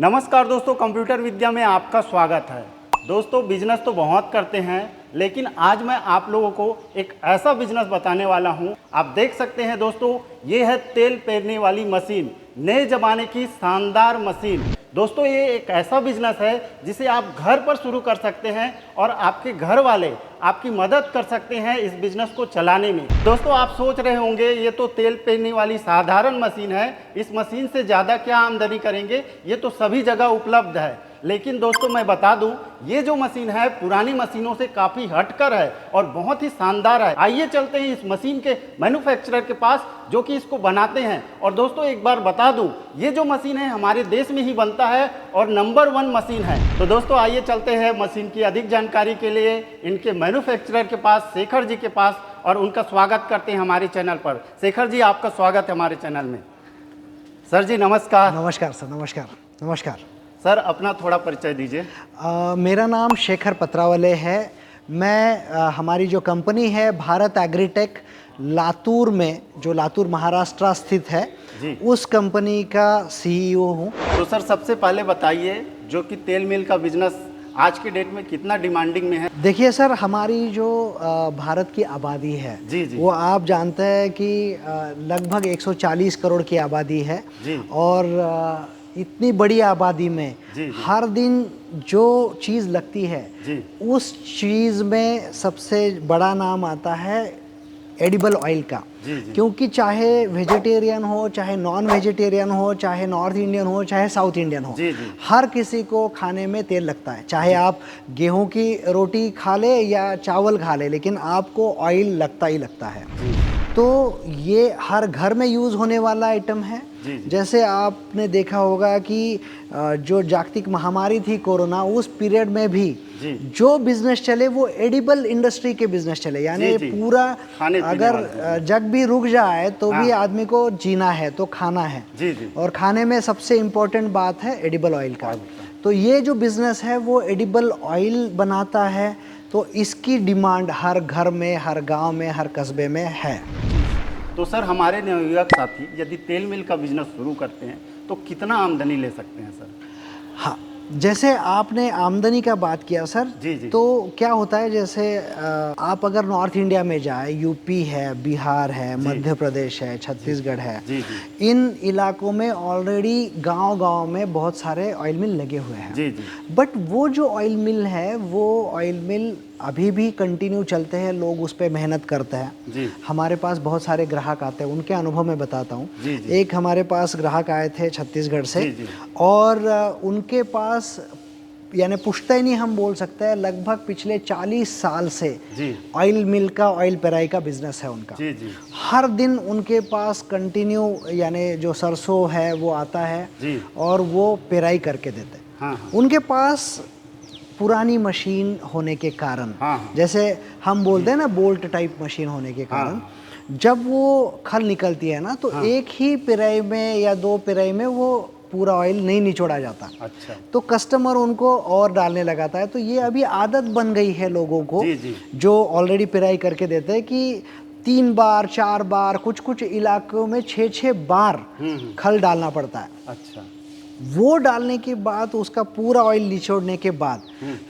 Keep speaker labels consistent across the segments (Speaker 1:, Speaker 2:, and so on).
Speaker 1: नमस्कार दोस्तों, कंप्यूटर विद्या में आपका स्वागत है। दोस्तों, बिजनेस तो बहुत करते हैं, लेकिन आज मैं आप लोगों को एक ऐसा बिजनेस बताने वाला हूं। आप देख सकते हैं दोस्तों, ये है तेल पेरने वाली मशीन, नए ज़माने की शानदार मशीन। दोस्तों, ये एक ऐसा बिजनेस है जिसे आप घर पर शुरू कर सकते हैं और आपके घर वाले आपकी मदद कर सकते हैं इस बिजनेस को चलाने में। दोस्तों, आप सोच रहे होंगे ये तो तेल पेरने वाली साधारण मशीन है, इस मशीन से ज़्यादा क्या आमदनी करेंगे, ये तो सभी जगह उपलब्ध है। लेकिन दोस्तों, मैं बता दूं, ये जो मशीन है पुरानी मशीनों से काफ़ी हटकर है और बहुत ही शानदार है। आइए चलते हैं इस मशीन के मैन्युफैक्चरर के पास जो कि इसको बनाते हैं। और दोस्तों, एक बार बता दूं, ये जो मशीन है हमारे देश में ही बनता है और नंबर 1 मशीन है। तो दोस्तों, आइए चलते हैं मशीन की अधिक जानकारी के लिए इनके मैन्युफैक्चरर के पास, शेखर जी के पास, और उनका स्वागत करते हैं हमारे चैनल पर। शेखर जी, आपका स्वागत है हमारे चैनल में। सर जी नमस्कार।
Speaker 2: नमस्कार सर, नमस्कार नमस्कार।
Speaker 1: सर, अपना थोड़ा परिचय दीजिए।
Speaker 2: मेरा नाम शेखर पत्रावले है। मैं हमारी जो कंपनी है भारत एग्रीटेक लातूर में, जो लातूर महाराष्ट्र स्थित है, उस कंपनी का सीईओ हूँ।
Speaker 1: तो सर, सबसे पहले बताइए जो कि तेल मिल का बिजनेस आज के डेट में कितना डिमांडिंग में है।
Speaker 2: देखिए सर, हमारी जो भारत की आबादी है
Speaker 1: जी जी,
Speaker 2: वो आप जानते हैं कि लगभग 140 करोड़ की आबादी है
Speaker 1: जी।
Speaker 2: और इतनी बड़ी आबादी में
Speaker 1: जी जी,
Speaker 2: हर दिन जो चीज़ लगती है
Speaker 1: जी।
Speaker 2: उस चीज़ में सबसे बड़ा नाम आता है एडिबल ऑयल का।
Speaker 1: जी जी,
Speaker 2: क्योंकि चाहे वेजिटेरियन हो, चाहे नॉन वेजिटेरियन हो, चाहे नॉर्थ इंडियन हो, चाहे साउथ इंडियन हो,
Speaker 1: जी जी,
Speaker 2: हर किसी को खाने में तेल लगता है। चाहे आप गेहूं की रोटी खा ले या चावल खा ले, लेकिन आपको ऑयल लगता ही लगता है। तो ये हर घर में यूज़ होने वाला आइटम है।
Speaker 1: जी जी,
Speaker 2: जैसे आपने देखा होगा कि जो जागतिक महामारी थी कोरोना, उस पीरियड में भी
Speaker 1: जी।
Speaker 2: जो बिजनेस चले वो एडिबल इंडस्ट्री के बिजनेस चले। यानी
Speaker 1: जी जी,
Speaker 2: पूरा
Speaker 1: खाने पीने
Speaker 2: अगर
Speaker 1: वाले।
Speaker 2: जग भी रुक जाए तो
Speaker 1: हाँ।
Speaker 2: भी आदमी को जीना है तो खाना है।
Speaker 1: जी जी,
Speaker 2: और खाने में सबसे इम्पोर्टेंट बात है एडिबल ऑयल का। तो ये जो बिजनेस है वो एडिबल ऑयल बनाता है। तो इसकी डिमांड हर घर में, हर गांव में, हर कस्बे में है।
Speaker 1: तो सर, हमारे नवयुवक साथी यदि तेल मिल का बिजनेस शुरू करते हैं तो कितना आमदनी ले सकते हैं सर।
Speaker 2: हाँ, जैसे आपने आमदनी का बात किया सर,
Speaker 1: जी जी,
Speaker 2: तो क्या होता है, जैसे आप अगर नॉर्थ इंडिया में जाए, यूपी है, बिहार है, मध्य प्रदेश है, छत्तीसगढ़ है,
Speaker 1: जी जी,
Speaker 2: इन इलाकों में ऑलरेडी गांव-गांव में बहुत सारे ऑयल मिल लगे हुए हैं।
Speaker 1: जी जी,
Speaker 2: बट वो जो ऑयल मिल है, वो ऑयल मिल अभी भी कंटिन्यू चलते हैं, लोग उस पर मेहनत करते हैं।
Speaker 1: जी
Speaker 2: हमारे पास बहुत सारे ग्राहक आते हैं, उनके अनुभव में बताता हूँ।
Speaker 1: जी, जी।
Speaker 2: एक हमारे पास ग्राहक आए थे छत्तीसगढ़ से,
Speaker 1: जी, जी।
Speaker 2: और उनके पास यानी पुश्तैनी हम बोल सकते हैं, लगभग पिछले 40 साल से
Speaker 1: जी,
Speaker 2: ऑयल मिल का, ऑयल पेराई का बिजनेस है उनका।
Speaker 1: जी जी,
Speaker 2: हर दिन उनके पास कंटिन्यू यानी जो सरसों है वो आता है
Speaker 1: जी।
Speaker 2: और वो पेराई करके देते हैं।
Speaker 1: हाँ हाँ,
Speaker 2: उनके पास पुरानी मशीन होने के कारण,
Speaker 1: हाँ हाँ,
Speaker 2: जैसे हम बोलते हैं ना, बोल्ट टाइप मशीन होने के कारण,
Speaker 1: हाँ,
Speaker 2: जब वो खल निकलती है ना, तो
Speaker 1: हाँ।
Speaker 2: एक ही पेराई में या 2 पेराई में वो पूरा ऑयल नहीं निचोड़ा जाता।
Speaker 1: अच्छा।
Speaker 2: तो कस्टमर उनको और डालने लगाता है। तो ये अभी आदत बन गई है लोगों को,
Speaker 1: जी जी,
Speaker 2: जो ऑलरेडी पेराई करके देते हैं, कि 3 बार 4 बार, कुछ कुछ इलाकों में 6-6 बार खल डालना पड़ता है।
Speaker 1: अच्छा।
Speaker 2: वो डालने के बाद, उसका पूरा ऑयल निचोड़ने के बाद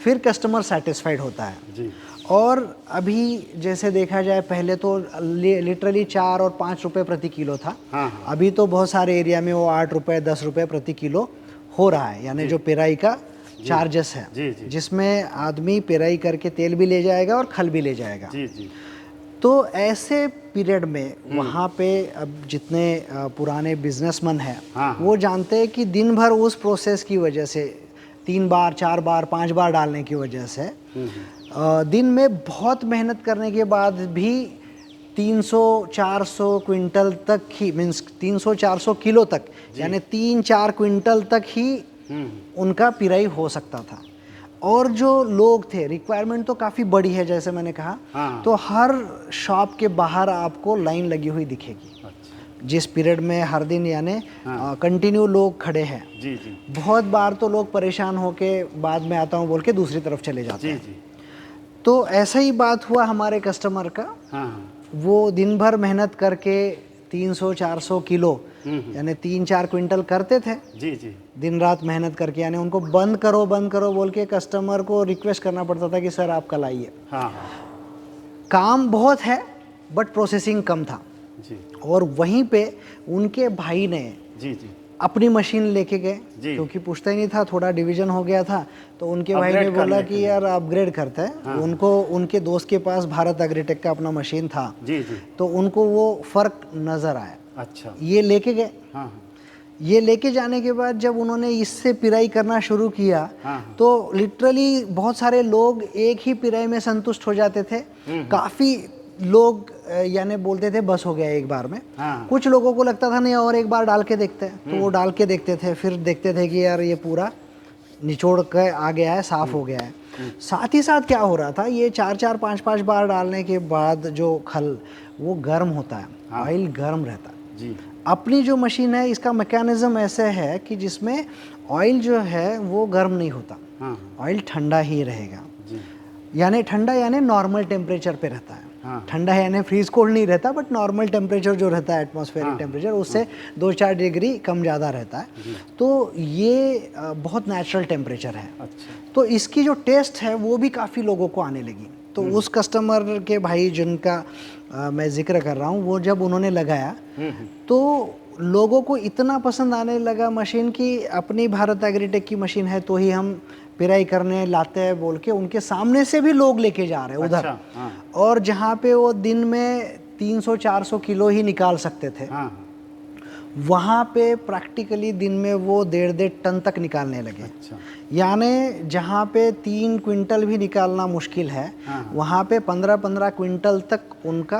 Speaker 2: फिर कस्टमर सेटिस्फाइड होता है।
Speaker 1: जी
Speaker 2: और अभी जैसे देखा जाए, पहले तो लिटरली 4 और 5 रुपए प्रति किलो था।
Speaker 1: हाँ हाँ,
Speaker 2: अभी तो बहुत सारे एरिया में वो 8 रुपए 10 रुपए प्रति किलो हो रहा है। यानी जो पेराई का चार्जेस है,
Speaker 1: जी जी,
Speaker 2: जिसमें आदमी पेराई करके तेल भी ले जाएगा और खल भी ले जाएगा।
Speaker 1: जी जी,
Speaker 2: तो ऐसे पीरियड में वहाँ पे अब जितने पुराने बिजनेसमैन हैं,
Speaker 1: हाँ,
Speaker 2: वो जानते हैं कि दिन भर उस प्रोसेस की वजह से, 3 बार 4 बार 5 बार डालने की वजह से, दिन में बहुत मेहनत करने के बाद भी 300-400 क्विंटल तक ही, मीन्स 300-400 किलो तक, यानी 3-4 क्विंटल तक ही उनका पिराई हो सकता था। और जो लोग थे, रिक्वायरमेंट तो काफ़ी बड़ी है जैसे मैंने कहा।
Speaker 1: हाँ।
Speaker 2: तो हर शॉप के बाहर आपको लाइन लगी हुई दिखेगी,
Speaker 1: अच्छा।
Speaker 2: जिस पीरियड में हर दिन यानी कंटिन्यू लोग खड़े हैं।
Speaker 1: जी जी,
Speaker 2: बहुत बार तो लोग परेशान होके बाद में आता हूँ बोल के दूसरी तरफ चले जाते
Speaker 1: जी
Speaker 2: हैं।
Speaker 1: जी,
Speaker 2: तो ऐसा ही बात हुआ हमारे कस्टमर का।
Speaker 1: हाँ हाँ,
Speaker 2: वो दिन भर मेहनत करके 300-400 किलो यानी 3-4 क्विंटल करते थे
Speaker 1: जी जी।
Speaker 2: दिन रात मेहनत करके। यानी उनको बंद करो बोल के कस्टमर को रिक्वेस्ट करना पड़ता था कि सर आप कल आइए।
Speaker 1: हाँ हाँ
Speaker 2: काम बहुत है बट प्रोसेसिंग कम था।
Speaker 1: जी
Speaker 2: और वहीं पे उनके भाई ने
Speaker 1: जी जी
Speaker 2: अपनी मशीन लेके गए,
Speaker 1: जी।
Speaker 2: क्योंकि पूछता ही नहीं था, थोड़ा डिवीजन हो गया था, तो उनके भाई ने
Speaker 1: अपग्रेड
Speaker 2: बोला
Speaker 1: करने के
Speaker 2: कि
Speaker 1: लिए।
Speaker 2: यार अपग्रेड करते हैं। उनको उनके दोस्त के पास भारत एग्रीटेक का अपना मशीन था,
Speaker 1: जी जी।
Speaker 2: तो उनको वो फ़र्क नज़र आया,
Speaker 1: अच्छा।
Speaker 2: ये लेके गए।
Speaker 1: हाँ हाँ
Speaker 2: ये लेके जाने के बाद जब उन्होंने इससे पिराई करना शुरू किया
Speaker 1: हाँ।
Speaker 2: तो लिटरली बहुत सारे लोग एक ही पिराई में संतुष्ट हो जाते थे। काफ़ी लोग यानी बोलते थे बस हो गया एक बार में।
Speaker 1: हाँ।
Speaker 2: कुछ लोगों को लगता था नहीं और एक बार डाल के देखते हैं, तो वो डाल के देखते थे, फिर देखते थे कि यार ये पूरा निचोड़ के आ गया है, साफ़ हो गया है। साथ ही साथ क्या हो रहा था, ये 4-4 5-5 बार डालने के बाद जो खल वो गर्म होता है, ऑयल गर्म रहता है।
Speaker 1: जी
Speaker 2: अपनी जो मशीन है इसका मैकेनिज्म ऐसे है कि जिसमें ऑयल जो है वो गर्म नहीं होता,
Speaker 1: हाँ
Speaker 2: ऑयल ठंडा ही रहेगा।
Speaker 1: जी
Speaker 2: यानी ठंडा यानी नॉर्मल टेम्परेचर पे रहता है।
Speaker 1: हाँ।
Speaker 2: ठंडा यानी फ्रीज कोल्ड नहीं रहता, बट नॉर्मल टेम्परेचर जो रहता है एटमॉस्फेरिक टेम्परेचर उससे 2-4 डिग्री कम ज़्यादा रहता है। तो ये बहुत नेचुरल टेम्परेचर है।
Speaker 1: अच्छा।
Speaker 2: तो इसकी जो टेस्ट है वो भी काफ़ी लोगों को आने लगी। तो उस कस्टमर के भाई जिनका मैं जिक्र कर रहा हूँ, वो जब उन्होंने लगाया तो लोगों को इतना पसंद आने लगा मशीन की, अपनी भारत एग्रीटेक की मशीन है तो ही हम पिराई करने लाते हैं बोल के उनके सामने से भी लोग लेके जा रहे हैं उधर।
Speaker 1: अच्छा, हाँ।
Speaker 2: और जहाँ पे वो दिन में 300-400 किलो ही निकाल सकते थे,
Speaker 1: हाँ
Speaker 2: वहाँ पे प्रैक्टिकली दिन में वो 1.5 टन तक निकालने लगे।
Speaker 1: अच्छा।
Speaker 2: यानी जहाँ पे 3 क्विंटल भी निकालना मुश्किल है, वहाँ पे 15-15 क्विंटल तक उनका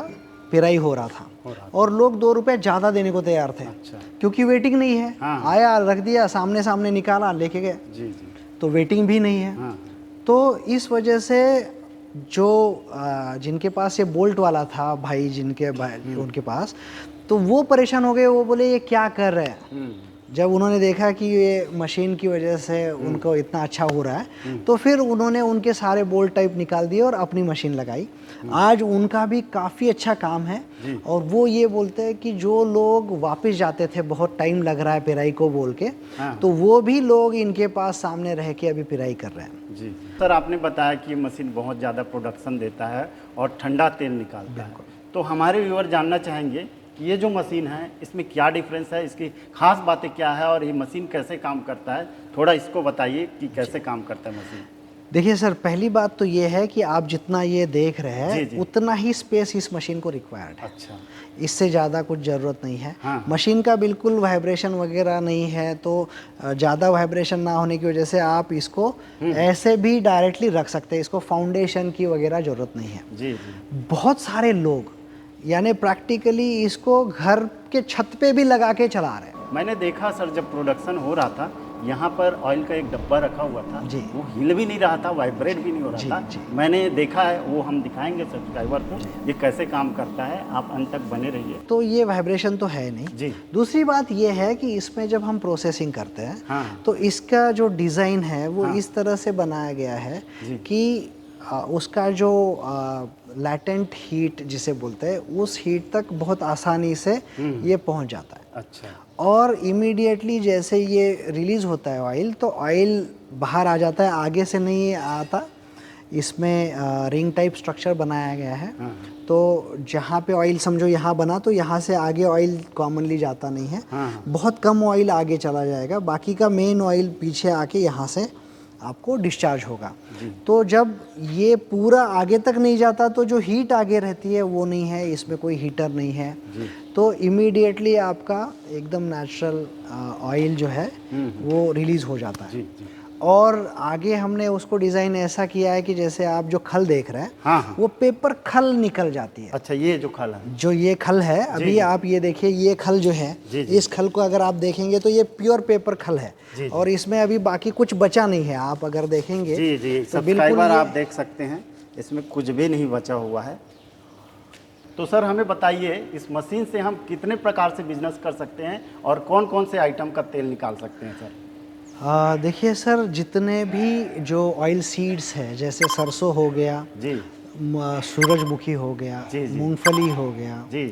Speaker 2: पिराई हो रहा था। और लोग 2 रुपए ज़्यादा देने को तैयार थे।
Speaker 1: अच्छा।
Speaker 2: क्योंकि वेटिंग नहीं है।
Speaker 1: हाँ।
Speaker 2: आया, रख दिया, सामने सामने निकाला, लेके गए,
Speaker 1: जी जी।
Speaker 2: तो वेटिंग भी नहीं है।
Speaker 1: हाँ।
Speaker 2: तो इस वजह से जो जिनके पास ये बोल्ट वाला था भाई, जिनके भाई उनके पास, तो वो परेशान हो गए। वो बोले ये क्या कर रहे हैं। जब उन्होंने देखा कि ये मशीन की वजह से उनको इतना अच्छा हो रहा है, तो फिर उन्होंने उनके सारे बोल्ट टाइप निकाल दिए और अपनी मशीन लगाई। आज उनका भी काफ़ी अच्छा काम है। और वो ये बोलते हैं कि जो लोग वापस जाते थे बहुत टाइम लग रहा है पिराई को बोल के, तो वो भी लोग इनके पास सामने रह के अभी पिराई कर रहे हैं।
Speaker 1: जी सर, आपने बताया कि मशीन बहुत ज़्यादा प्रोडक्शन देता है और ठंडा तेल निकालता है, तो हमारे व्यूअर जानना चाहेंगे कि ये जो मशीन है इसमें क्या डिफरेंस है, इसकी खास बातें क्या है और ये मशीन कैसे काम करता है, थोड़ा इसको बताइए कि कैसे काम करता है मशीन।
Speaker 2: देखिए सर, पहली बात तो ये है कि आप जितना ये देख रहे
Speaker 1: जी,
Speaker 2: हैं
Speaker 1: जी।
Speaker 2: उतना ही स्पेस इस मशीन को रिक्वायर्ड है।
Speaker 1: अच्छा।
Speaker 2: इससे ज़्यादा कुछ ज़रूरत नहीं है।
Speaker 1: हाँ।
Speaker 2: मशीन का बिल्कुल वाइब्रेशन वगैरह नहीं है, तो ज़्यादा वाइब्रेशन ना होने की वजह से आप इसको ऐसे भी डायरेक्टली रख सकते हैं। इसको फाउंडेशन की वगैरह ज़रूरत नहीं है।
Speaker 1: जी जी।
Speaker 2: बहुत सारे लोग यानी प्रैक्टिकली इसको घर के छत पे भी लगा के चला रहे हैं।
Speaker 1: मैंने देखा सर, जब प्रोडक्शन हो रहा था यहाँ पर ऑयल का एक डब्बा रखा हुआ था
Speaker 2: जी।
Speaker 1: वो हिल भी नहीं रहा था, वाइब्रेट भी नहीं हो
Speaker 2: जी,
Speaker 1: रहा था।
Speaker 2: जी।
Speaker 1: मैंने देखा है, वो हम दिखाएंगे सब्सक्राइबर को ये कैसे काम करता है, आप अंत तक बने रहिए।
Speaker 2: तो ये वाइब्रेशन तो है नहीं।
Speaker 1: जी।
Speaker 2: दूसरी बात ये है कि इसमें जब हम प्रोसेसिंग करते हैं,
Speaker 1: हाँ।
Speaker 2: तो इसका जो डिज़ाइन है वो
Speaker 1: हाँ।
Speaker 2: इस तरह से बनाया गया है
Speaker 1: जी।
Speaker 2: कि उसका जो लैटेंट हीट जिसे बोलते हैं, उस हीट तक बहुत आसानी से ये पहुंच जाता है।
Speaker 1: अच्छा।
Speaker 2: और इमीडिएटली जैसे ये रिलीज़ होता है ऑयल, तो ऑयल बाहर आ जाता है, आगे से नहीं आता। इसमें रिंग टाइप स्ट्रक्चर बनाया गया है। तो जहाँ पे ऑयल समझो यहाँ बना, तो यहाँ से आगे ऑयल कॉमनली जाता नहीं है। बहुत कम ऑयल आगे चला जाएगा, बाकी का मेन ऑयल पीछे आके यहाँ से आपको डिस्चार्ज होगा। तो जब ये पूरा आगे तक नहीं जाता तो जो हीट आगे रहती है वो नहीं है, इसमें कोई हीटर नहीं है। तो इमीडिएटली आपका एकदम नेचुरल ऑयल जो है वो रिलीज़ हो जाता है। और आगे हमने उसको डिज़ाइन ऐसा किया है कि जैसे आप जो खल देख रहे हैं,
Speaker 1: हाँ।
Speaker 2: वो पेपर खल निकल जाती है।
Speaker 1: अच्छा, ये जो खल है,
Speaker 2: जो ये खल है अभी आप ये देखिए, ये खल जो है, इस खल को अगर आप देखेंगे तो ये प्योर पेपर खल है। और इसमें अभी बाकी कुछ बचा नहीं है। आप अगर देखेंगे
Speaker 1: जी जी,
Speaker 2: तो
Speaker 1: सब्सक्राइबर आप देख सकते हैं इसमें कुछ भी नहीं बचा हुआ है। तो सर हमें बताइए, इस मशीन से हम कितने प्रकार से बिजनेस कर सकते हैं और कौन कौन से आइटम का तेल निकाल सकते हैं सर?
Speaker 2: देखिए सर, जितने भी जो ऑयल सीड्स है, जैसे सरसों हो गया
Speaker 1: जी,
Speaker 2: सूरजमुखी हो गया,
Speaker 1: जी, जी।
Speaker 2: मूंगफली हो गया,
Speaker 1: जी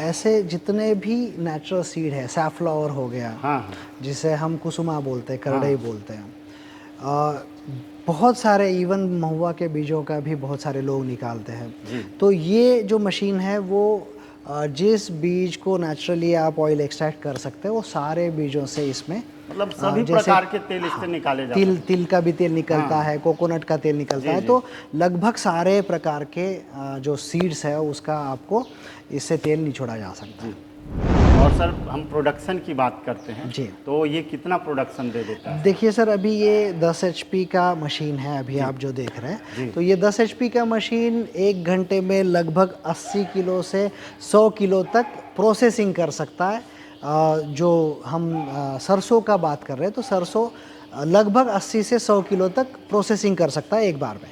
Speaker 2: ऐसे जितने भी नेचुरल सीड है, सैफलॉवर हो गया,
Speaker 1: हाँ
Speaker 2: जिसे हम कुसुमा बोलते हैं, करड़ई बोलते हैं, बहुत सारे, इवन महुआ के बीजों का भी बहुत सारे लोग निकालते हैं। तो ये जो मशीन है वो जिस बीज को नेचुरली आप ऑयल एक्सट्रैक्ट कर सकते हैं वो सारे बीजों से इसमें,
Speaker 1: मतलब सभी प्रकार के तेल इससे निकाले जाते हैं।
Speaker 2: तिल का भी तेल निकलता है, कोकोनट का तेल निकलता है, तो लगभग सारे प्रकार के जो सीड्स है उसका आपको इससे तेल निचोड़ा जा सकता है।
Speaker 1: और सर हम प्रोडक्शन की बात करते हैं
Speaker 2: जी,
Speaker 1: तो ये कितना प्रोडक्शन दे देता है?
Speaker 2: देखिए सर, अभी ये 10 HP का मशीन है, अभी आप जो देख रहे हैं, तो ये 10 HP का मशीन 1 घंटे में लगभग 80 किलो से 100 किलो तक प्रोसेसिंग कर सकता है। जो हम सरसों का बात कर रहे हैं तो सरसों लगभग 80 से 100 किलो तक प्रोसेसिंग कर सकता है एक बार में।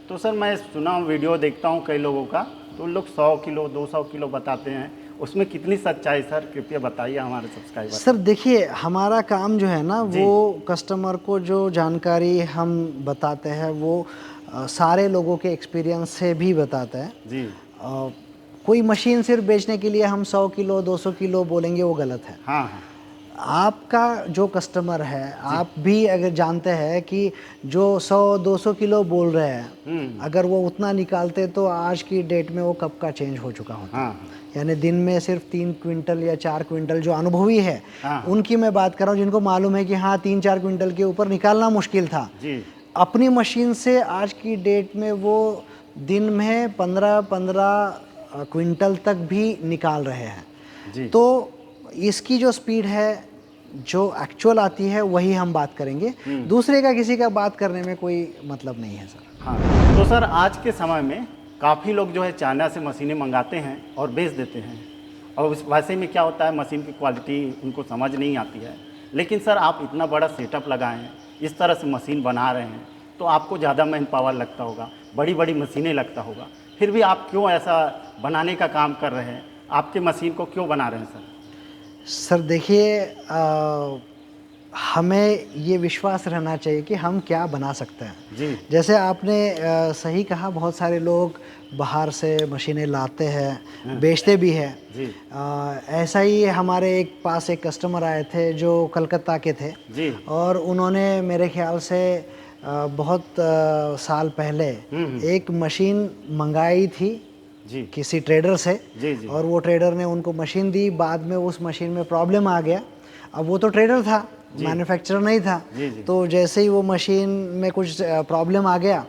Speaker 1: तो सर मैं सुना हूँ, वीडियो देखता हूँ कई लोगों का, तो उन लोग 100 किलो 200 किलो बताते हैं, उसमें कितनी सच्चाई सर कृपया बताइए हमारे सब्सक्राइबर।
Speaker 2: सर देखिए, हमारा काम जो है ना वो कस्टमर को जो जानकारी हम बताते हैं वो सारे लोगों के एक्सपीरियंस से भी बताते हैं
Speaker 1: जी।
Speaker 2: कोई मशीन सिर्फ बेचने के लिए हम 100 किलो 200 किलो बोलेंगे वो गलत है।
Speaker 1: हाँ हाँ।
Speaker 2: आपका जो कस्टमर है, आप भी अगर जानते हैं कि जो 100-200 किलो बोल रहे हैं, अगर वो उतना निकालते तो आज की डेट में वो कब का चेंज हो चुका होता।
Speaker 1: हाँ।
Speaker 2: यानी दिन में सिर्फ 3 क्विंटल या 4 क्विंटल जो अनुभवी है, उनकी मैं बात कर रहा हूँ, जिनको मालूम है कि हाँ 3-4 क्विंटल के ऊपर निकालना मुश्किल था,
Speaker 1: जी।
Speaker 2: अपनी मशीन से आज की डेट में वो दिन में 15-15 क्विंटल तक भी निकाल रहे हैं
Speaker 1: जी।
Speaker 2: तो इसकी जो स्पीड है, जो एक्चुअल आती है, वही हम बात करेंगे। दूसरे का किसी का बात करने में कोई मतलब नहीं है सर।
Speaker 1: हाँ, तो सर आज के समय में काफ़ी लोग जो है चाइना से मशीनें मंगाते हैं और बेच देते हैं, और वैसे में क्या होता है, मशीन की क्वालिटी उनको समझ नहीं आती है। लेकिन सर आप इतना बड़ा सेटअप लगाए हैं, इस तरह से मशीन बना रहे हैं, तो आपको ज़्यादा मैन पावर लगता होगा, बड़ी बड़ी मशीनें लगता होगा, फिर भी आप क्यों ऐसा बनाने का काम कर रहे हैं? आपके मशीन को क्यों बना रहे हैं सर?
Speaker 2: सर देखिए, हमें ये विश्वास रहना चाहिए कि हम क्या बना सकते हैं।
Speaker 1: जी।
Speaker 2: जैसे आपने सही कहा, बहुत सारे लोग बाहर से मशीनें लाते हैं, बेचते भी हैं।
Speaker 1: जी।
Speaker 2: ऐसा ही हमारे पास एक कस्टमर आए थे जो कलकत्ता के थे।
Speaker 1: जी।
Speaker 2: और उन्होंने मेरे ख्याल से बहुत साल पहले एक मशीन मंगाई थी
Speaker 1: जी।
Speaker 2: किसी ट्रेडर से।
Speaker 1: जी जी।
Speaker 2: और वो ट्रेडर ने उनको मशीन दी, बाद में उस मशीन में प्रॉब्लम आ गया। अब वो तो ट्रेडर था, मैन्युफैक्चरर नहीं था।
Speaker 1: जी जी।
Speaker 2: तो जैसे ही वो मशीन में कुछ प्रॉब्लम आ गया,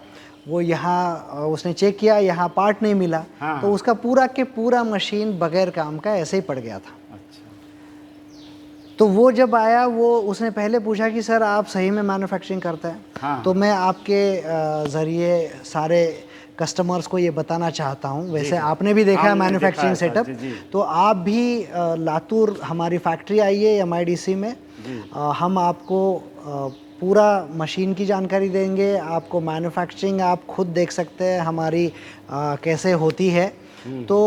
Speaker 2: वो यहाँ उसने चेक किया, यहाँ पार्ट नहीं मिला।
Speaker 1: हाँ।
Speaker 2: तो उसका पूरा के पूरा मशीन बगैर काम का ऐसे ही पड़ गया था।
Speaker 1: अच्छा।
Speaker 2: तो वो जब आया, वो उसने पहले पूछा कि सर आप सही में मैन्युफैक्चरिंग करते हैं?
Speaker 1: हाँ।
Speaker 2: तो मैं आपके ज़रिए सारे कस्टमर्स को ये बताना चाहता हूँ। वैसे आपने भी देखा है
Speaker 1: हमने
Speaker 2: मैन्युफैक्चरिंग
Speaker 1: देखा है सर,
Speaker 2: सेटअप,
Speaker 1: जी, जी।
Speaker 2: तो आप भी लातूर हमारी फैक्ट्री आइए MIDC में। हम आपको पूरा मशीन की जानकारी देंगे, आपको मैन्युफैक्चरिंग आप खुद देख सकते हैं हमारी कैसे होती है। तो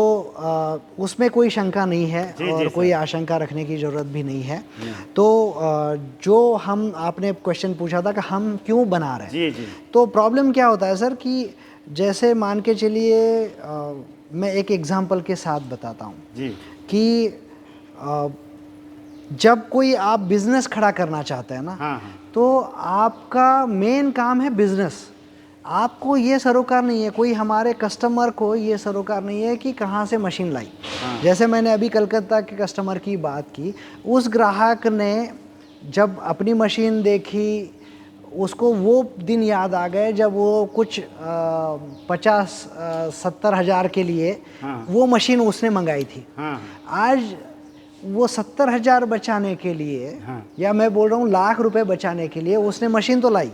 Speaker 2: उसमें कोई शंका नहीं है और कोई आशंका रखने की ज़रूरत भी नहीं है। तो जो हम आपने क्वेश्चन पूछा था कि हम क्यों बना रहे हैं,
Speaker 1: जी जी।
Speaker 2: तो प्रॉब्लम क्या होता है सर कि जैसे मान के चलिए, मैं एक एग्जांपल के साथ बताता हूँ
Speaker 1: जी।
Speaker 2: कि जब कोई आप बिजनेस खड़ा करना चाहते हैं ना,
Speaker 1: हाँ हाँ।
Speaker 2: तो आपका मेन काम है बिजनेस। आपको ये सरोकार नहीं है, कोई हमारे कस्टमर को ये सरोकार नहीं है कि कहाँ से मशीन लाई। जैसे मैंने अभी कलकत्ता के कस्टमर की बात की, उस ग्राहक ने जब अपनी मशीन देखी, उसको वो दिन याद आ गए जब वो कुछ 50-70 हज़ार के लिए वो मशीन उसने मंगाई थी। आज वो 70 हज़ार बचाने के लिए, या मैं बोल रहा हूँ लाख रुपए बचाने के लिए, उसने मशीन तो लाई।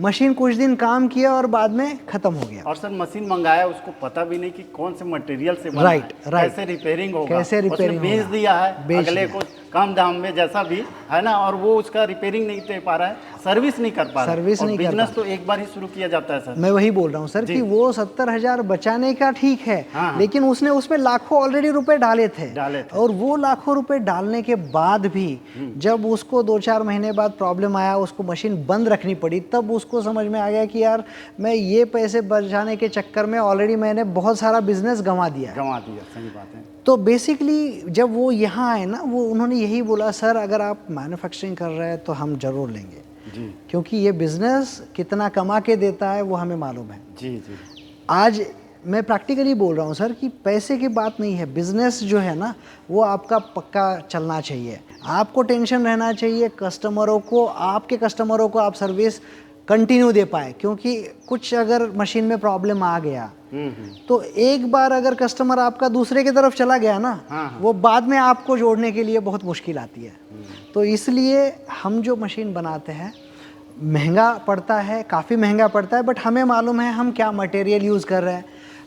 Speaker 2: मशीन कुछ दिन काम किया और बाद में खत्म हो गया।
Speaker 1: और सर मशीन मंगाया, उसको पता भी नहीं कि कौन से मटेरियल से बना है, कैसे रिपेयरिंग होगा,
Speaker 2: कैसे रिपेयरिंग
Speaker 1: बेच दिया है, अगले को कम दाम में जैसा भी है ना, और वो उसका रिपेयरिंग नहीं दे पा रहा है, सर्विस नहीं कर पा रहा है।
Speaker 2: सर्विस
Speaker 1: और
Speaker 2: नहीं कर
Speaker 1: बिजनेस तो एक बार ही शुरू किया जाता है सर।
Speaker 2: मैं वही बोल रहा हूँ सर
Speaker 1: जी।
Speaker 2: कि वो 70,000 बचाने का ठीक है,
Speaker 1: हाँ।
Speaker 2: लेकिन उसने उसमें लाखों ऑलरेडी रुपए डाले थे। और वो लाखों रुपए डालने के बाद भी जब उसको 2-4 महीने बाद प्रॉब्लम आया, उसको मशीन बंद रखनी पड़ी, तब उसको समझ में आ गया कि यार मैं ये पैसे बचाने के चक्कर में ऑलरेडी मैंने बहुत सारा बिजनेस गंवा दिया है।
Speaker 1: गंवा दिया, सही बात है।
Speaker 2: तो बेसिकली जब वो यहाँ आए ना, वो उन्होंने यही बोला, सर अगर आप मैन्युफैक्चरिंग कर रहे हैं तो हम जरूर लेंगे
Speaker 1: जी
Speaker 2: क्योंकि ये बिजनेस कितना कमा के देता है वो हमें मालूम है।
Speaker 1: जी जी
Speaker 2: आज मैं प्रैक्टिकली बोल रहा हूँ सर कि पैसे की बात नहीं है, बिजनेस जो है ना वो आपका पक्का चलना चाहिए। आपको टेंशन रहना चाहिए कस्टमरों को, आपके कस्टमरों को आप सर्विस कंटिन्यू दे पाए, क्योंकि कुछ अगर मशीन में प्रॉब्लम आ गया तो एक बार अगर कस्टमर आपका दूसरे की तरफ चला गया ना, वो बाद में आपको जोड़ने के लिए बहुत मुश्किल आती है। तो इसलिए हम जो मशीन बनाते हैं महंगा पड़ता है, काफ़ी महंगा पड़ता है, बट हमें मालूम है हम क्या मटेरियल यूज़ कर रहे हैं,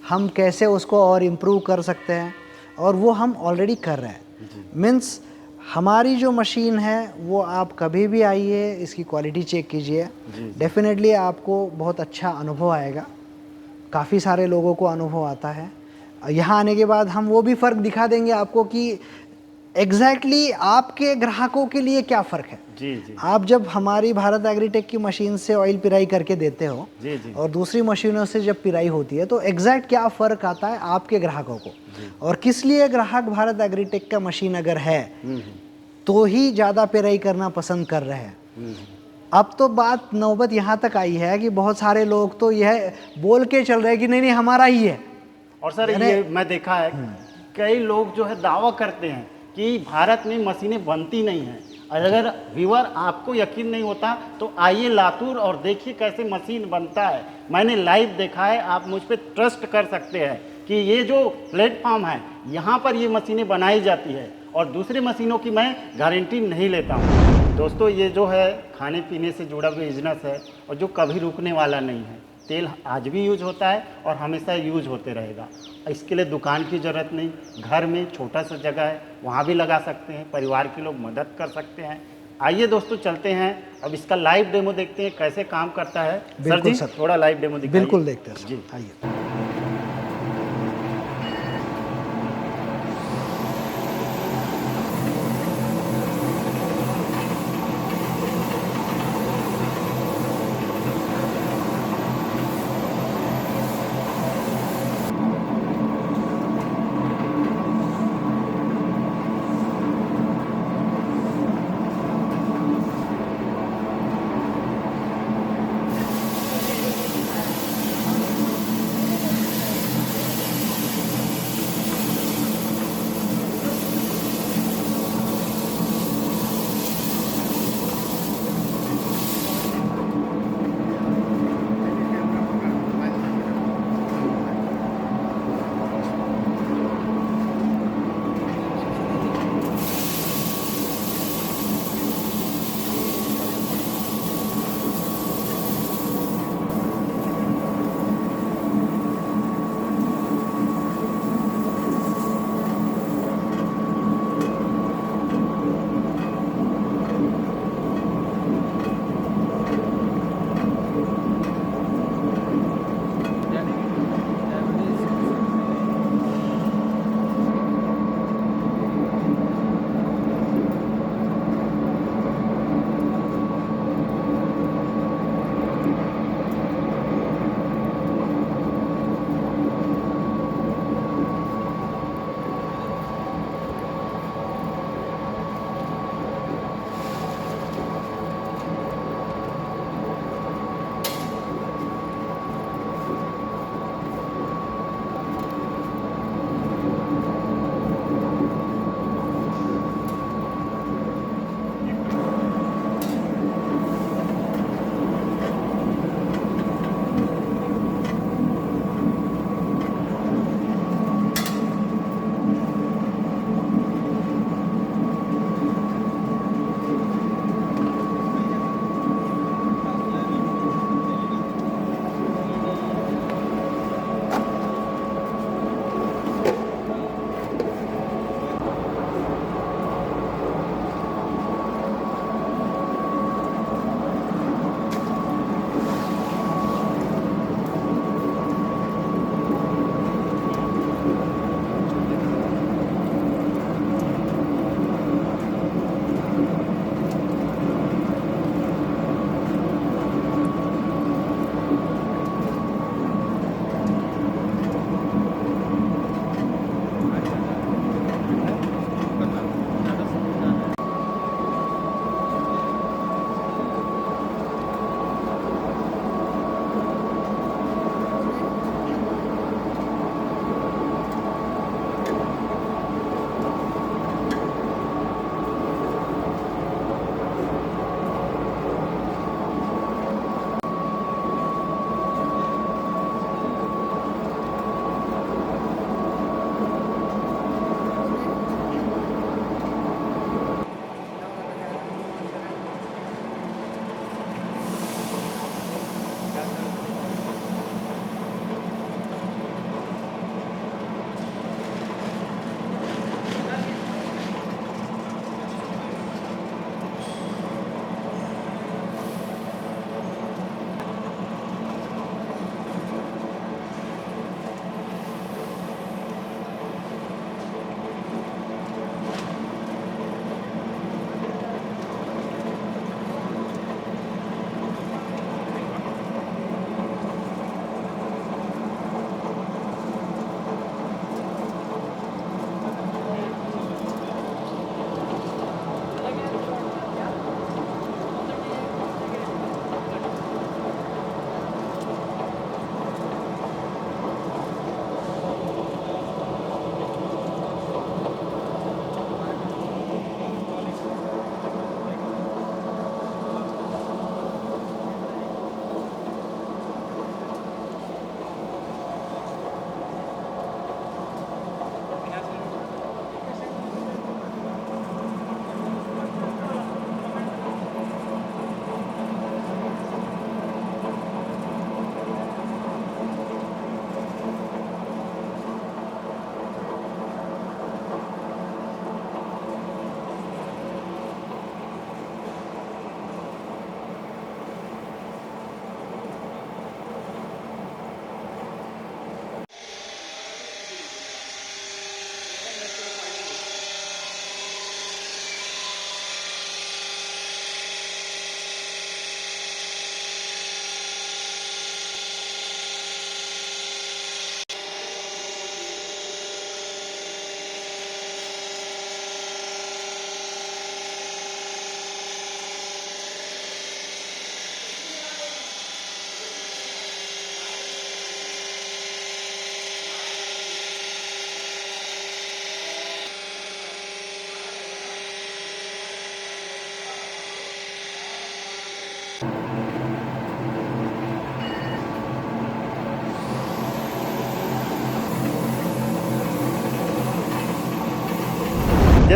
Speaker 2: हम कैसे उसको और इम्प्रूव कर सकते हैं, और वो हम ऑलरेडी कर रहे हैं। मीन्स हमारी जो मशीन है वो आप कभी भी आइए, इसकी क्वालिटी चेक कीजिए, डेफिनेटली आपको बहुत अच्छा अनुभव आएगा। काफ़ी सारे लोगों को अनुभव आता है। यहाँ आने के बाद हम वो भी फ़र्क दिखा देंगे आपको कि एग्जैक्टली आपके ग्राहकों के लिए क्या फ़र्क है।
Speaker 1: जी जी
Speaker 2: आप जब हमारी भारत एग्रीटेक की मशीन से ऑयल पिराई करके देते हो
Speaker 1: जी जी
Speaker 2: और दूसरी मशीनों से जब पिराई होती है तो एग्जैक्ट क्या फ़र्क आता है आपके ग्राहकों को, और किस लिए ग्राहक भारत एग्रीटेक का मशीन अगर है तो ही ज़्यादा पिराई करना पसंद कर रहे हैं। अब तो बात नौबत यहाँ तक आई है कि बहुत सारे लोग तो यह बोल के चल रहे हैं कि नहीं नहीं हमारा ही है।
Speaker 1: और सर ये मैं देखा है कई लोग जो है दावा करते हैं कि भारत में मशीनें बनती नहीं हैं। अगर व्यूअर आपको यकीन नहीं होता तो आइए लातूर और देखिए कैसे मशीन बनता है। मैंने लाइव देखा है, आप मुझ पर ट्रस्ट कर सकते हैं कि ये जो प्लेटफॉर्म है यहाँ पर ये मशीनें बनाई जाती है, और दूसरी मशीनों की मैं गारंटी नहीं लेता हूँ। दोस्तों ये जो है खाने पीने से जुड़ा बिजनेस है और जो कभी रुकने वाला नहीं है। तेल आज भी यूज होता है और हमेशा यूज होते रहेगा। इसके लिए दुकान की ज़रूरत नहीं, घर में छोटा सा जगह है वहाँ भी लगा सकते हैं, परिवार के लोग मदद कर सकते हैं। आइए दोस्तों चलते हैं, अब इसका लाइव डेमो देखते हैं कैसे काम करता है। सर जी थोड़ा लाइव डेमो दिखाइए।
Speaker 2: बिल्कुल देखते हैं
Speaker 1: जी
Speaker 2: आइए।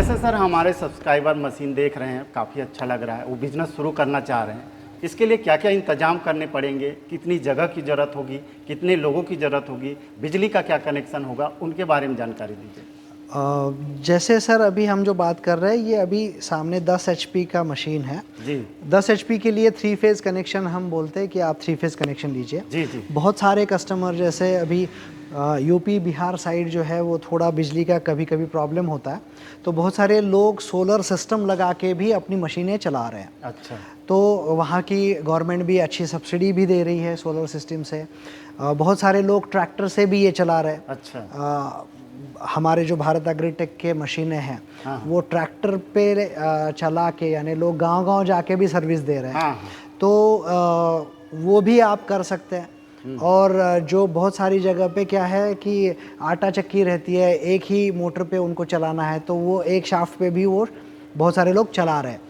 Speaker 1: जैसे सर हमारे सब्सक्राइबर मशीन देख रहे हैं, काफ़ी अच्छा लग रहा है, वो बिज़नेस शुरू करना चाह रहे हैं, इसके लिए क्या क्या इंतजाम करने पड़ेंगे, कितनी जगह की ज़रूरत होगी, कितने लोगों की ज़रूरत होगी, बिजली का क्या कनेक्शन होगा, उनके बारे में जानकारी दीजिए।
Speaker 2: जैसे सर अभी हम जो बात कर रहे हैं ये अभी सामने 10 HP का मशीन है
Speaker 1: जी
Speaker 2: 10 HP के लिए 3 फेज़ कनेक्शन हम बोलते हैं कि आप 3 फेज़ कनेक्शन लीजिए।
Speaker 1: जी जी
Speaker 2: बहुत सारे कस्टमर जैसे अभी यूपी बिहार साइड जो है वो थोड़ा बिजली का कभी कभी प्रॉब्लम होता है, तो बहुत सारे लोग सोलर सिस्टम लगा के भी अपनी मशीनें चला रहे हैं।
Speaker 1: अच्छा
Speaker 2: तो वहाँ की गवर्नमेंट भी अच्छी सब्सिडी भी दे रही है सोलर सिस्टम से। बहुत सारे लोग ट्रैक्टर से भी ये चला रहे हैं।
Speaker 1: अच्छा
Speaker 2: हमारे जो भारत एग्रीटेक के मशीनें हैं
Speaker 1: हाँ।
Speaker 2: वो ट्रैक्टर पे चला के यानी लोग गांव-गांव जाके भी सर्विस दे रहे हैं।
Speaker 1: हाँ
Speaker 2: तो वो भी आप कर सकते हैं। और जो बहुत सारी जगह पे क्या है कि आटा चक्की रहती है, एक ही मोटर पे उनको चलाना है, तो वो एक शाफ्ट पे भी वो बहुत सारे लोग चला रहे हैं।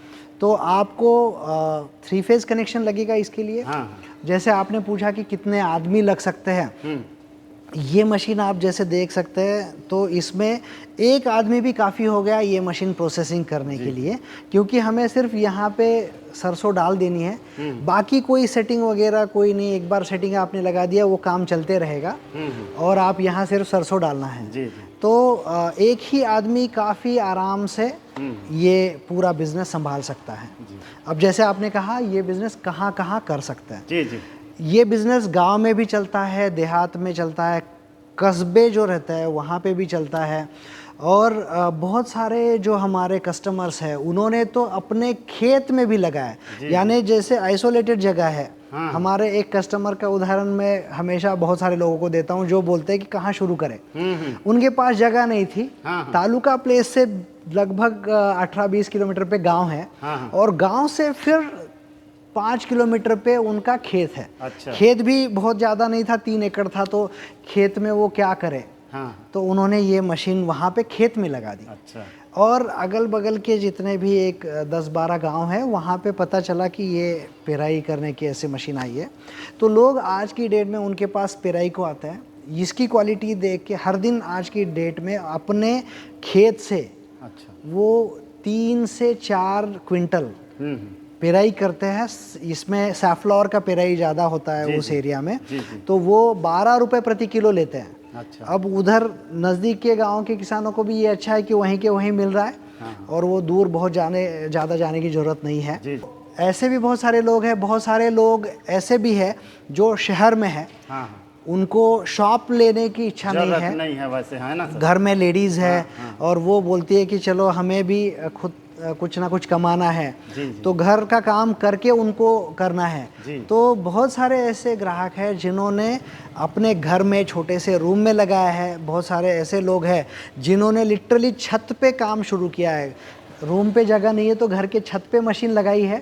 Speaker 2: तो आपको 3 फेज़ कनेक्शन लगेगा इसके लिए।
Speaker 1: हाँ
Speaker 2: जैसे आपने पूछा कि कितने आदमी लग सकते हैं, ये मशीन आप जैसे देख सकते हैं तो इसमें एक आदमी भी काफ़ी हो गया ये मशीन प्रोसेसिंग करने के लिए, क्योंकि हमें सिर्फ यहाँ पे सरसों डाल देनी है, बाकी कोई सेटिंग वगैरह कोई नहीं। एक बार सेटिंग आपने लगा दिया वो काम चलते रहेगा और आप यहाँ सिर्फ सरसों डालना है।
Speaker 1: जी
Speaker 2: तो एक ही आदमी काफ़ी आराम से ये पूरा बिज़नेस संभाल सकता है। अब जैसे आपने कहा ये बिज़नेस कहाँ कहाँ कर सकते हैं।
Speaker 1: जी जी
Speaker 2: ये बिज़नेस गांव में भी चलता है, देहात में चलता है, कस्बे जो रहता है वहाँ पे भी चलता है। और बहुत सारे जो हमारे कस्टमर्स हैं उन्होंने तो अपने खेत में भी लगाया, यानी जैसे आइसोलेटेड जगह है।
Speaker 1: हाँ।
Speaker 2: हमारे एक कस्टमर का उदाहरण मैं हमेशा बहुत सारे लोगों को देता हूँ जो बोलते हैं कि कहाँ शुरू करें। उनके पास जगह नहीं थी।
Speaker 1: हाँ।
Speaker 2: तालुका प्लेस से लगभग 18-20 किलोमीटर पे गांव है।
Speaker 1: हाँ।
Speaker 2: और गांव से फिर 5 किलोमीटर पे उनका खेत है।
Speaker 1: अच्छा
Speaker 2: खेत भी बहुत ज़्यादा नहीं था, 3 एकड़ था, तो खेत में वो क्या करे,
Speaker 1: हाँ
Speaker 2: तो उन्होंने ये मशीन वहाँ पे खेत में लगा दी।
Speaker 1: अच्छा
Speaker 2: और अगल बगल के जितने भी एक 10-12 गांव हैं वहाँ पे पता चला कि ये पेराई करने की ऐसे मशीन आई है, तो लोग आज की डेट में उनके पास पेराई को आते हैं। इसकी क्वालिटी देख के हर दिन आज की डेट में अपने खेत से
Speaker 1: अच्छा
Speaker 2: वो 3 से 4 क्विंटल पेराई करते हैं। इसमें सैफ्लॉर का पेराई ज़्यादा होता है उस एरिया में। तो वो 12 रुपये प्रति किलो लेते हैं।
Speaker 1: अच्छा
Speaker 2: अब उधर नज़दीक के गांव के किसानों को भी ये अच्छा है कि वहीं के वहीं मिल रहा है।
Speaker 1: हाँ।
Speaker 2: और वो दूर बहुत ज़्यादा जाने की ज़रूरत नहीं है।
Speaker 1: जी
Speaker 2: ऐसे भी बहुत सारे लोग हैं, बहुत सारे लोग ऐसे भी हैं जो शहर में है,
Speaker 1: हाँ
Speaker 2: उनको शॉप लेने की इच्छा नहीं
Speaker 1: जरूरत
Speaker 2: है।
Speaker 1: नहीं है वैसे, है ना सर?
Speaker 2: घर में लेडीज़ है और वो बोलती है कि चलो हमें भी खुद कुछ ना कुछ कमाना है।
Speaker 1: जी।
Speaker 2: तो घर का काम करके उनको करना है।
Speaker 1: जी।
Speaker 2: तो बहुत सारे ऐसे ग्राहक हैं जिन्होंने अपने घर में छोटे से रूम में लगाया है। बहुत सारे ऐसे लोग हैं जिन्होंने लिटरली छत पे काम शुरू किया है। रूम पे जगह नहीं है तो घर के छत पे मशीन लगाई है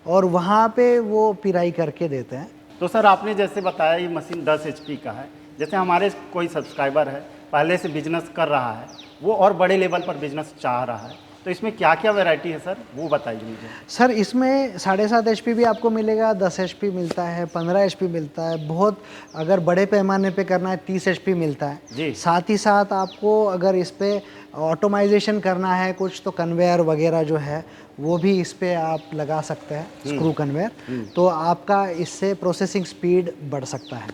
Speaker 2: और वहाँ पे वो पिराई करके देते हैं।
Speaker 1: तो सर आपने जैसे बताया ये मशीन 10 HP का है, जैसे हमारे कोई सब्सक्राइबर है पहले से बिजनेस कर रहा है, वो और बड़े लेवल पर बिजनेस चाह रहा है, तो इसमें क्या क्या वैरायटी है सर, वो बताइए मुझे।
Speaker 2: सर इसमें 7.5 HP भी आपको मिलेगा, 10 HP मिलता है, 15 HP मिलता है। बहुत अगर बड़े पैमाने पे करना है 30 HP मिलता है
Speaker 1: जी।
Speaker 2: साथ ही साथ आपको अगर इस पे ऑटोमाइजेशन करना है कुछ, तो कन्वेयर वगैरह जो है वो भी इस पे आप लगा सकते हैं, स्क्रू कन्वेयर। तो आपका इससे प्रोसेसिंग स्पीड बढ़ सकता है।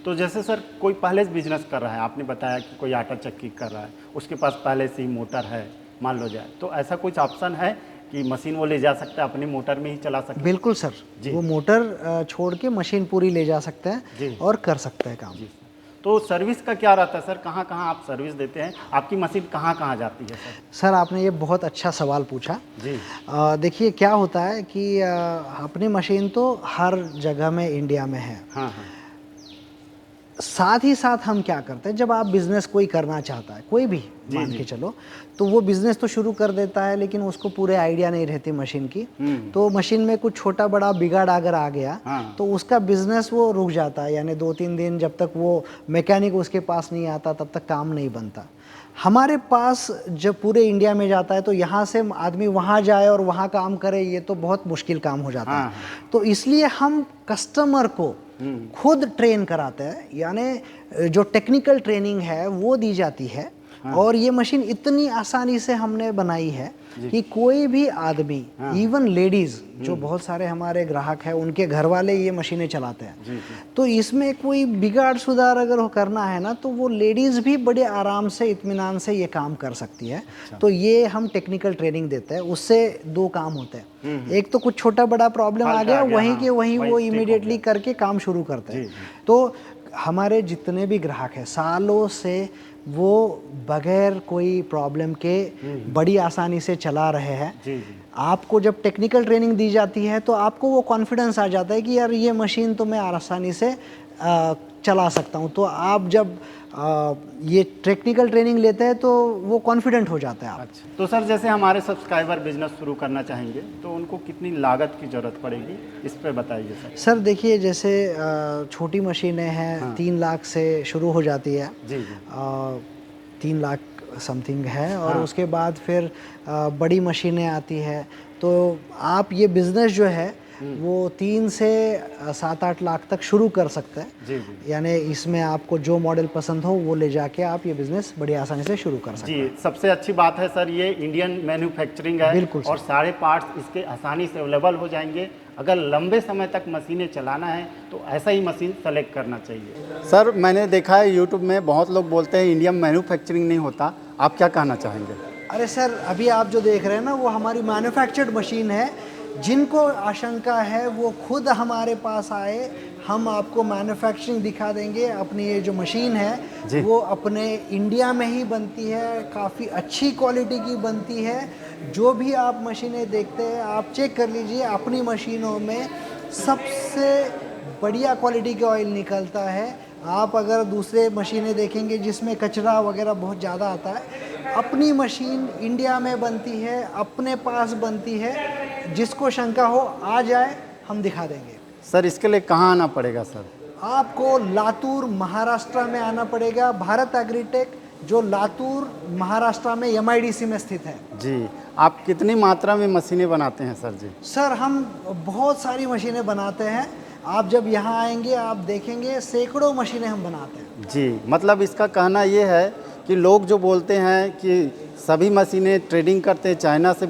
Speaker 1: तो जैसे सर कोई पहले से बिजनेस कर रहा है, आपने बताया कि कोई आटा चक्की कर रहा है, उसके पास पहले से ही मोटर है मान लो जाए, तो ऐसा कुछ ऑप्शन है कि मशीन वो ले जा सकता है अपनी मोटर में ही चला सकता है?
Speaker 2: बिल्कुल सर, वो मोटर छोड़ के मशीन पूरी ले जा सकते हैं और कर सकते हैं काम।
Speaker 1: जी। तो सर्विस का क्या रहता है सर, कहाँ कहाँ आप सर्विस देते हैं, आपकी मशीन कहाँ कहाँ जाती है सर?
Speaker 2: सर आपने ये बहुत अच्छा सवाल पूछा
Speaker 1: जी।
Speaker 2: देखिए क्या होता है कि अपनी मशीन तो हर जगह में इंडिया में है।
Speaker 1: हाँ हाँ
Speaker 2: साथ ही साथ हम क्या करते हैं, जब आप बिज़नेस कोई करना चाहता है, कोई भी मान के चलो, तो वो बिज़नेस तो शुरू कर देता है लेकिन उसको पूरे आइडिया नहीं रहती मशीन की। तो मशीन में कुछ छोटा बड़ा बिगाड़ अगर आ गया तो उसका बिज़नेस वो रुक जाता है, यानी 2-3 दिन जब तक वो मैकेनिक उसके पास नहीं आता तब तक काम नहीं बनता। हमारे पास जब पूरे इंडिया में जाता है तो यहाँ से आदमी वहाँ जाए और वहाँ काम करे, ये तो बहुत मुश्किल काम हो जाता है। तो इसलिए हम कस्टमर को खुद ट्रेन कराते हैं, यानी जो टेक्निकल ट्रेनिंग है वो दी जाती है और ये मशीन इतनी आसानी से हमने बनाई है कि कोई भी आदमी, इवन लेडीज, जो बहुत सारे हमारे ग्राहक हैं उनके घर वाले ये मशीनें चलाते हैं, तो इसमें कोई बिगाड़ सुधार अगर हो करना है ना, तो वो लेडीज भी बड़े आराम से इत्मीनान से ये काम कर सकती है। तो ये हम टेक्निकल ट्रेनिंग देते हैं, उससे दो काम होते हैं। एक तो कुछ छोटा बड़ा प्रॉब्लम आ गया, वहीं के वहीं वो इमीडिएटली करके काम शुरू करते हैं। तो हमारे जितने भी ग्राहक हैं सालों से वो बगैर कोई प्रॉब्लम के बड़ी आसानी से चला रहे हैं। आपको जब टेक्निकल ट्रेनिंग दी जाती है तो आपको वो कॉन्फिडेंस आ जाता है कि यार ये मशीन तो मैं आसानी से चला सकता हूँ। तो आप जब ये टेक्निकल ट्रेनिंग लेते हैं तो वो कॉन्फिडेंट हो जाता है आप।
Speaker 1: अच्छा, तो सर जैसे हमारे सब्सक्राइबर बिजनेस शुरू करना चाहेंगे तो उनको कितनी लागत की ज़रूरत पड़ेगी, इस पे बताइए सर।
Speaker 2: सर देखिए, जैसे छोटी मशीनें हैं 3 लाख से शुरू हो जाती है।
Speaker 1: जी
Speaker 2: 3 लाख समथिंग है, और उसके बाद फिर बड़ी मशीनें आती है। तो आप ये बिज़नेस जो है वो 3 से 7-8 लाख तक शुरू कर सकते हैं। यानी इसमें आपको जो मॉडल पसंद हो वो ले जाके आप ये बिज़नेस बड़ी आसानी से शुरू कर सकते हैं।
Speaker 1: जी, सबसे अच्छी बात है सर, ये इंडियन मैन्युफैक्चरिंग है।
Speaker 2: बिल्कुल
Speaker 1: और सारे पार्ट्स इसके आसानी से अवेलेबल हो जाएंगे। अगर लंबे समय तक मशीनें चलाना है तो ऐसा ही मशीन सेलेक्ट करना चाहिए। सर मैंने देखा है यूट्यूब में बहुत लोग बोलते हैं इंडियन मैन्युफैक्चरिंग नहीं होता, आप क्या कहना चाहेंगे?
Speaker 2: अरे सर, अभी आप जो देख रहे हैं ना वो हमारी मैन्युफैक्चर्ड मशीन है। जिनको आशंका है वो खुद हमारे पास आए, हम आपको मैन्युफैक्चरिंग दिखा देंगे। अपनी ये जो मशीन है वो अपने इंडिया में ही बनती है, काफ़ी अच्छी क्वालिटी की बनती है। जो भी आप मशीनें देखते हैं आप चेक कर लीजिए, अपनी मशीनों में सबसे बढ़िया क्वालिटी का ऑयल निकलता है। आप अगर दूसरे मशीनें देखेंगे जिसमें कचरा वगैरह बहुत ज़्यादा आता है, अपनी मशीन इंडिया में बनती है, अपने पास बनती है। जिसको शंका हो आ जाए, हम दिखा देंगे।
Speaker 1: सर इसके लिए कहाँ आना पड़ेगा सर?
Speaker 2: आपको लातूर महाराष्ट्र में आना पड़ेगा। भारत एग्रीटेक जो लातूर महाराष्ट्र में MIDC में स्थित है।
Speaker 1: जी, आप कितनी मात्रा में मशीनें बनाते हैं सर? जी
Speaker 2: सर, हम बहुत सारी मशीनें बनाते हैं। आप जब यहाँ आएंगे आप देखेंगे सैकड़ों मशीनें हम बनाते हैं।
Speaker 1: जी, मतलब इसका कहना ये है कि लोग जो बोलते हैं कि सभी मशीनें ट्रेडिंग करते हैं, चाइना से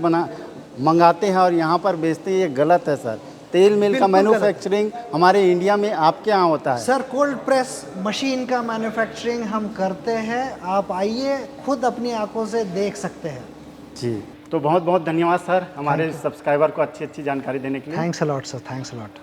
Speaker 1: मंगाते हैं और यहाँ पर बेचते हैं, ये गलत है सर। तेल मिल का मैन्युफैक्चरिंग हमारे इंडिया में आपके यहाँ होता है।
Speaker 2: सर, कोल्ड प्रेस मशीन का मैन्युफैक्चरिंग हम करते हैं। आप आइए, खुद अपनी आंखों से देख सकते हैं।
Speaker 1: जी, तो बहुत बहुत धन्यवाद सर हमारे सब्सक्राइबर को अच्छी अच्छी जानकारी देने के लिए।
Speaker 2: Thanks a lot sir, thanks a lot.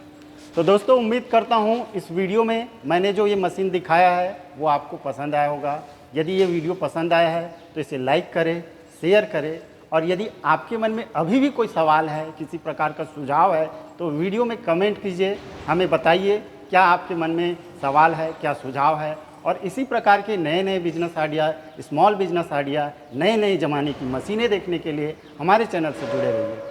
Speaker 1: तो दोस्तों उम्मीद करता हूँ इस वीडियो में मैंने जो ये मशीन दिखाया है वो आपको पसंद आया होगा। यदि ये वीडियो पसंद आया है तो इसे लाइक करें, शेयर करें, और यदि आपके मन में अभी भी कोई सवाल है, किसी प्रकार का सुझाव है, तो वीडियो में कमेंट कीजिए, हमें बताइए क्या आपके मन में सवाल है, क्या सुझाव है। और इसी प्रकार के नए नए business idea, small business idea, नए नए ज़माने की मशीनें देखने के लिए हमारे चैनल से जुड़े रहिए।